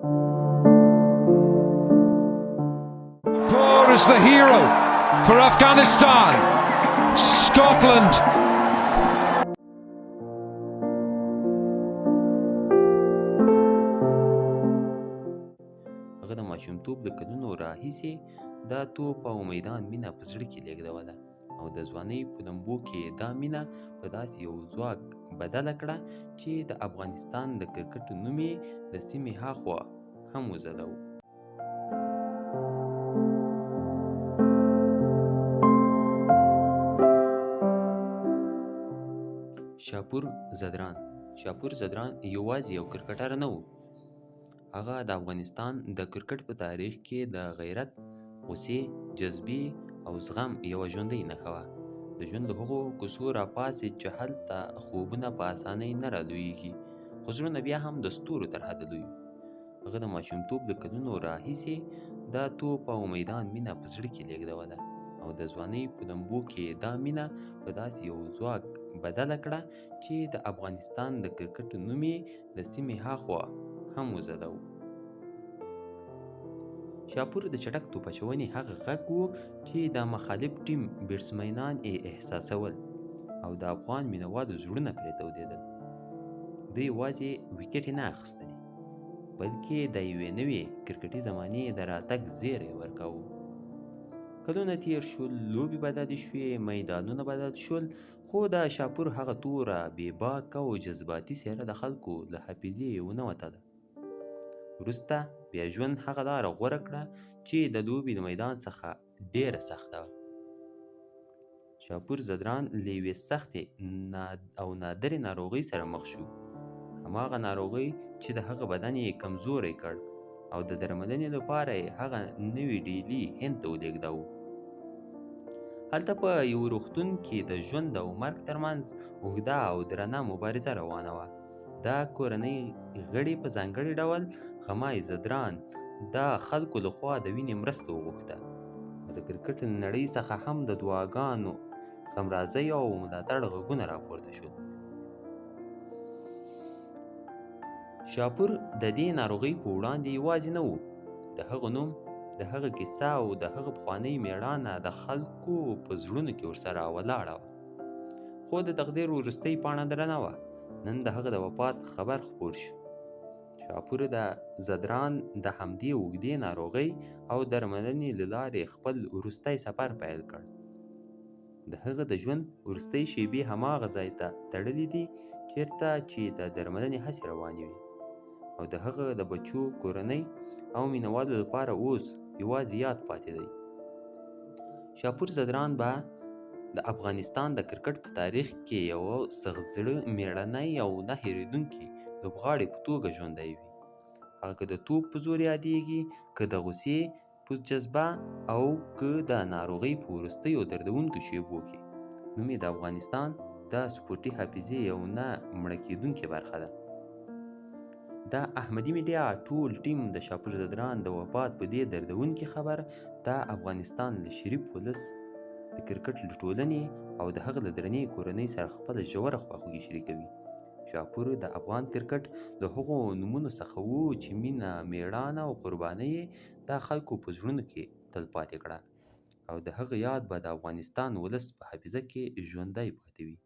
Kapoor is the hero for Afghanistan. Scotland. هغه د ماشومتوب د کلونو راهیسې دا توپ او میدان مینه په زړه کې لېږدوله او د ځوانۍ په لمبو کې دا مینه په داسې یو ځواک بدله کړه چې د افغانستان د کرکټ نوم یې د سیمې هاخوا هم وځلوه. شاپور زدران یوازې یو کرکټر نه و. هغه د افغانستان د کرکټ په تاریخ کې د غیرت، غوسې، جذبې او زغم یوه ژوندۍ نښه وه. د ژوند له هغو کوڅو راپاڅېد چې هلته خوبونه په اسانۍ نه رالویېږي، خو زړونه بیا هم د ستورو تر حده لوی وي. هغه د ماشومتوب د کلونو راهیسې دا توپ او میدان مینه په زړه کې لېږدوله او د ځوانۍ په لمبو کې دا مینه په داسې یو ځواک بدله کړه چې د افغانستان د کرکټ نوم یې د سیمې هاخوا هم وځلوه. شاپور د چټک توپ اچونې هغه غږ و چې د مخالف ټیم بیټسمینان یې احساسول او د افغان مینوالو زړونه پرې تودېدل. دوی یوازې ویکټ یې نه اخیستلې، بلکې د یوې نوې کرکټي زمانې د راتګ زیری ورکاوه. کلونه تیر شول، لوبې بدلې شوې، میدانونه بدل شول، خو د شاپور هغه توره، بېباکه او جذباتي څېره د خلکو له حافظې ونه وتله. وروسته بیا ژوند هغه لاره غوره کړه چې د لوبې د میدان څخه ډېره سخته وه. شاپور زدران له یوې سختې او نادرې ناروغۍ سره مخ شو، هماغه ناروغۍ چې د هغه بدن یې کمزوری کړ او د درملنې لپاره یې هغه نوې ډیلي هند ته ولېږداوه. هلته په یو روغتون کې د ژوند او مرګ ترمنځ اوږده او درنه مبارزه روانه وه. دا کورنۍ غړي په ځانګړي ډول غمای زدران د خلکو لخوا د وینې مرسته وغوښته او د کرکټ نړۍ څخه هم د دعاګانو، غمرازۍ او ملاتړ غږونه راپورته شول. شاپور د دې ناروغۍ په وړاندې یوازې نه و. د هغه نوم، د هغه کیسه او د هغه پخوانۍ میړانه د خلکو په زړونو کې ورسره ولاړه وه. خو د تقدیر وروستۍ پاڼه درنه وه. نن د هغه د وفات خبر خپور شو. شاپور د زدران د همدې اوږدې ناروغۍ او درملنې له لارې خپل وروستی سفر پیل کړ. د هغه د ژوند وروستۍ شېبې هماغه ځای ته تړلې دي چیرته چې د درملنې هڅې روانې وې او د هغه د بچو، کورنۍ او مینوالو لپاره اوس یوازې یاد پاتې دی. شاپور زدران به د افغانستان د کرکټ په تاریخ کې یو سخت زړه، میړنی او نه هېرېدونکی لوبغاړی په توګه ژوندی وي. هغه که د توپ په زور یادېږي، که د غوسې په جذبه او که د ناروغۍ په وروستیو دردونکو شېبو کې، نوم یې د افغانستان د سپورټي حافظې یو نه مړه کېدونکې برخه ده. د احمدي میډیا ټول ټیم د شاپور زدران د وفات په دې دردونکې خبر د افغانستان له شریف ولس، د کرکټ له ټولنې او د هغه له درنې کورنۍ سره خپله ژوره خواخوږي شریکوي. شاپور د افغان کرکټ له هغو نومونو څخه و چې مینه، میړانه او قربانۍ یې د خلکو په زړونو کې تلپاتې کړه او د هغه یاد به د افغانستان ولس په حافظه کې ژوندی پاتې وي.